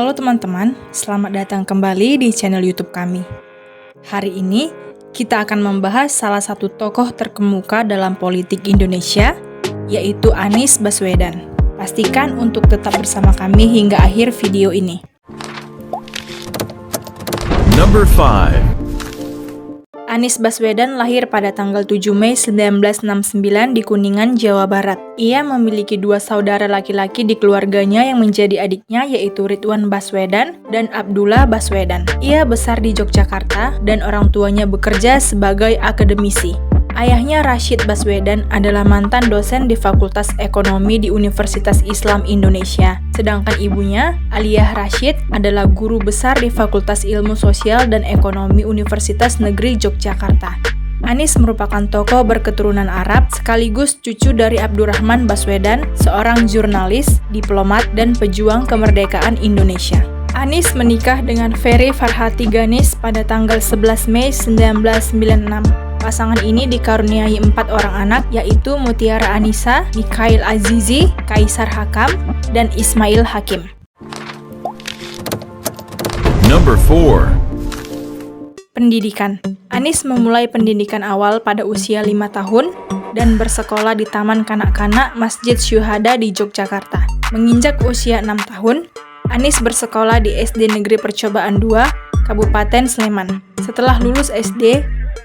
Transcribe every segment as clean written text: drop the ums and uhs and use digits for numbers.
Halo teman-teman, selamat datang kembali di channel YouTube kami. Hari ini, kita akan membahas salah satu tokoh terkemuka dalam politik Indonesia, yaitu Anies Baswedan. Pastikan untuk tetap bersama kami hingga akhir video ini. Number 5. Anies Baswedan lahir pada tanggal 7 Mei 1969 di Kuningan, Jawa Barat. Ia memiliki dua saudara laki-laki di keluarganya yang menjadi adiknya, yaitu Ridwan Baswedan dan Abdullah Baswedan. Ia besar di Yogyakarta dan orang tuanya bekerja sebagai akademisi. Ayahnya Rashid Baswedan adalah mantan dosen di Fakultas Ekonomi di Universitas Islam Indonesia. Sedangkan ibunya, Aliyah Rashid, adalah guru besar di Fakultas Ilmu Sosial dan Ekonomi Universitas Negeri Yogyakarta. Anies merupakan tokoh berketurunan Arab sekaligus cucu dari Abdurrahman Baswedan, seorang jurnalis, diplomat, dan pejuang kemerdekaan Indonesia. Anies menikah dengan Ferry Farhati Ganis pada tanggal 11 Mei 1996. Pasangan ini dikaruniai 4 orang anak, yaitu Mutiara Anissa, Mikhail Azizi, Kaisar Hakam, dan Ismail Hakim. Number 4. Pendidikan. Anies memulai pendidikan awal pada usia 5 tahun dan bersekolah di Taman Kanak-kanak Masjid Syuhada di Yogyakarta. Menginjak usia 6 tahun, Anies bersekolah di SD Negeri Percobaan II, Kabupaten Sleman. Setelah lulus SD,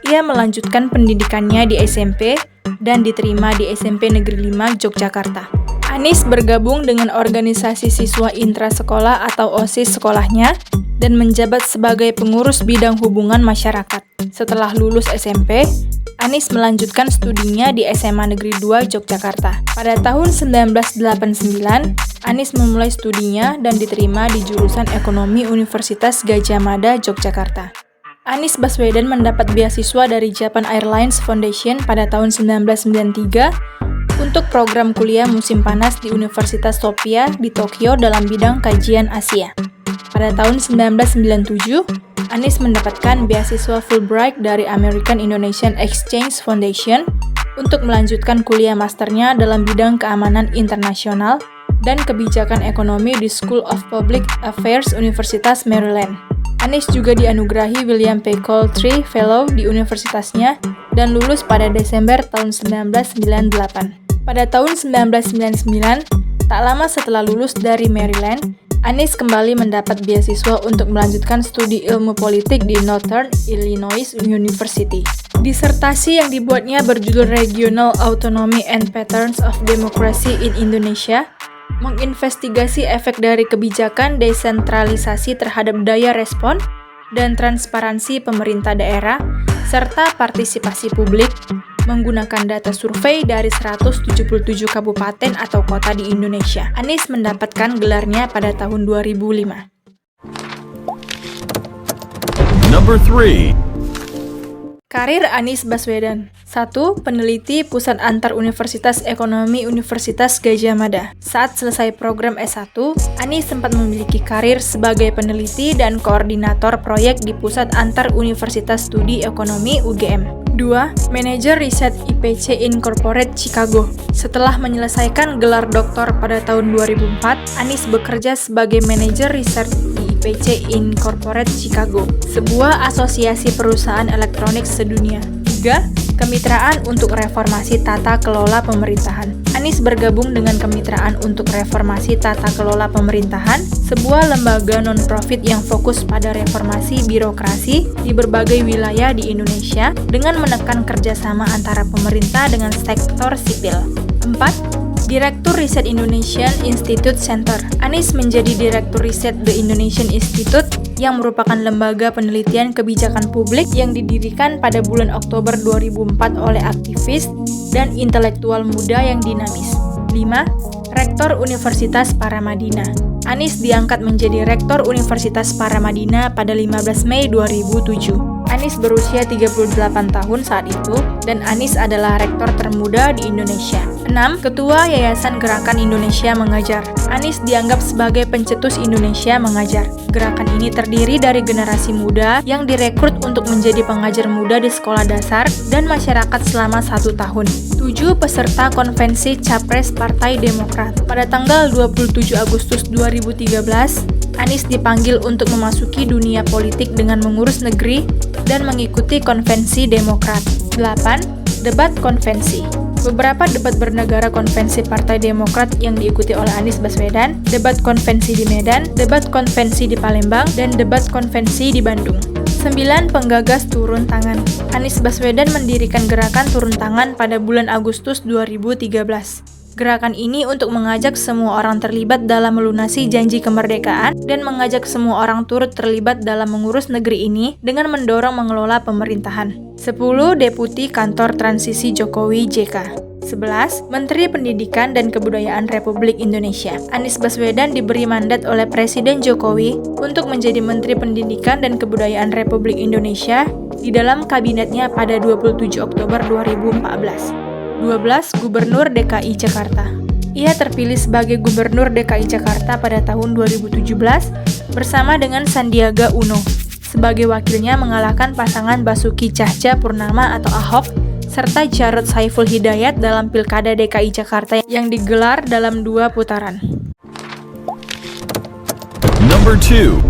ia melanjutkan pendidikannya di SMP dan diterima di SMP Negeri 5 Yogyakarta. Anies bergabung dengan organisasi siswa intrasekolah atau OSIS sekolahnya dan menjabat sebagai pengurus bidang hubungan masyarakat. Setelah lulus SMP, Anies melanjutkan studinya di SMA Negeri 2 Yogyakarta. Pada tahun 1989, Anies memulai studinya dan diterima di jurusan Ekonomi Universitas Gadjah Mada, Yogyakarta. Anies Baswedan mendapat beasiswa dari Japan Airlines Foundation pada tahun 1993 untuk program kuliah musim panas di Universitas Sophia di Tokyo dalam bidang kajian Asia. Pada tahun 1997, Anies mendapatkan beasiswa Fulbright dari American Indonesian Exchange Foundation untuk melanjutkan kuliah masternya dalam bidang keamanan internasional dan kebijakan ekonomi di School of Public Affairs Universitas Maryland. Anies juga dianugerahi William P. Cole III Fellow di universitasnya dan lulus pada Desember tahun 1998. Pada tahun 1999, tak lama setelah lulus dari Maryland, Anies kembali mendapat beasiswa untuk melanjutkan studi ilmu politik di Northern Illinois University. Disertasi yang dibuatnya berjudul Regional Autonomy and Patterns of Democracy in Indonesia, menginvestigasi efek dari kebijakan desentralisasi terhadap daya respon dan transparansi pemerintah daerah, serta partisipasi publik, menggunakan data survei dari 177 kabupaten atau kota di Indonesia. Anies mendapatkan gelarnya pada tahun 2005. Number 3. Karir Anies Baswedan. 1. Peneliti Pusat Antar Universitas Ekonomi Universitas Gadjah Mada. Saat selesai program S1, Anies sempat memiliki karir sebagai peneliti dan koordinator proyek di Pusat Antar Universitas Studi Ekonomi UGM. 2. Manajer Riset IPC Incorporated Chicago. Setelah menyelesaikan gelar doktor pada tahun 2004, Anies bekerja sebagai manajer riset di IPC Incorporated Chicago, sebuah asosiasi perusahaan elektronik sedunia. 3. Kemitraan untuk Reformasi Tata Kelola Pemerintahan. Anies bergabung dengan Kemitraan untuk Reformasi Tata Kelola Pemerintahan, sebuah lembaga non-profit yang fokus pada reformasi birokrasi di berbagai wilayah di Indonesia dengan menekan kerjasama antara pemerintah dengan sektor sipil. 4. Direktur Riset Indonesian Institute Center. Anies menjadi Direktur Riset The Indonesian Institute yang merupakan lembaga penelitian kebijakan publik yang didirikan pada bulan Oktober 2004 oleh aktivis dan intelektual muda yang dinamis. 5. Rektor Universitas Paramadina. Anies diangkat menjadi Rektor Universitas Paramadina pada 15 Mei 2007. Anies berusia 38 tahun saat itu, dan Anies adalah rektor termuda di Indonesia. 6. Ketua Yayasan Gerakan Indonesia Mengajar. Anies dianggap sebagai pencetus Indonesia Mengajar. Gerakan ini terdiri dari generasi muda yang direkrut untuk menjadi pengajar muda di sekolah dasar dan masyarakat selama 1 tahun. 7 peserta konvensi Capres Partai Demokrat. Pada tanggal 27 Agustus 2013, Anies dipanggil untuk memasuki dunia politik dengan mengurus negeri dan mengikuti konvensi Demokrat. 8. Debat konvensi. Beberapa debat bernegara konvensi Partai Demokrat yang diikuti oleh Anies Baswedan, debat konvensi di Medan, debat konvensi di Palembang, dan debat konvensi di Bandung. 9. Penggagas turun tangan. Anies Baswedan mendirikan gerakan turun tangan pada bulan Agustus 2013. Gerakan ini untuk mengajak semua orang terlibat dalam melunasi janji kemerdekaan dan mengajak semua orang turut terlibat dalam mengurus negeri ini dengan mendorong mengelola pemerintahan. 10. Deputi Kantor Transisi Jokowi JK. 11. Menteri Pendidikan dan Kebudayaan Republik Indonesia. Anies Baswedan diberi mandat oleh Presiden Jokowi untuk menjadi Menteri Pendidikan dan Kebudayaan Republik Indonesia di dalam kabinetnya pada 27 Oktober 2014. 12. Gubernur DKI Jakarta. Ia terpilih sebagai Gubernur DKI Jakarta pada tahun 2017 bersama dengan Sandiaga Uno. Sebagai wakilnya mengalahkan pasangan Basuki Cahayapurnama atau Ahok serta Jarod Saiful Hidayat dalam Pilkada DKI Jakarta yang digelar dalam 2 putaran. Number 2.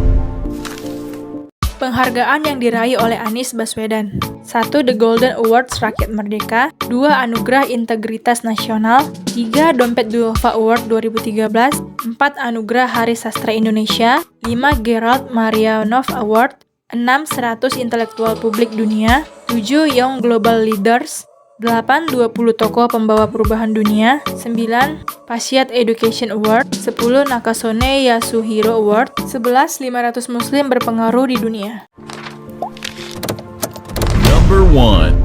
Penghargaan yang diraih oleh Anies Baswedan. 1. The Golden Awards Rakyat Merdeka. 2. Anugerah Integritas Nasional. 3. Dompet Duofa Award 2013. 4. Anugerah Hari Sastra Indonesia. 5. Gerald Marianov Award. 6. 100 Intelektual Publik Dunia. 7. Young Global Leaders. 8. 20 tokoh pembawa perubahan dunia. 9. Pasiat Education Award. 10. Nakasone Yasuhiro Award. 11. 500 Muslim berpengaruh di dunia. Number 1.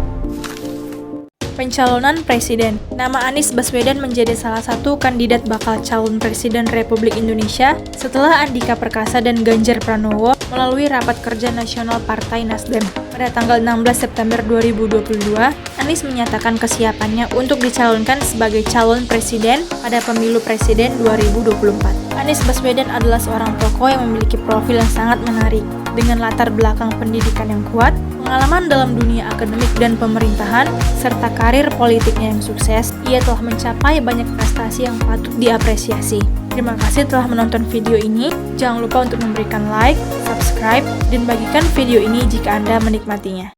Pencalonan Presiden. Nama Anies Baswedan menjadi salah satu kandidat bakal calon Presiden Republik Indonesia setelah Andika Perkasa dan Ganjar Pranowo melalui Rapat Kerja Nasional Partai Nasdem. Pada tanggal 16 September 2022, Anies menyatakan kesiapannya untuk dicalonkan sebagai calon presiden pada pemilu presiden 2024. Anies Baswedan adalah seorang tokoh yang memiliki profil yang sangat menarik. Dengan latar belakang pendidikan yang kuat, pengalaman dalam dunia akademik dan pemerintahan, serta karir politiknya yang sukses, ia telah mencapai banyak prestasi yang patut diapresiasi. Terima kasih telah menonton video ini. Jangan lupa untuk memberikan like, subscribe, dan bagikan video ini jika Anda menikmatinya.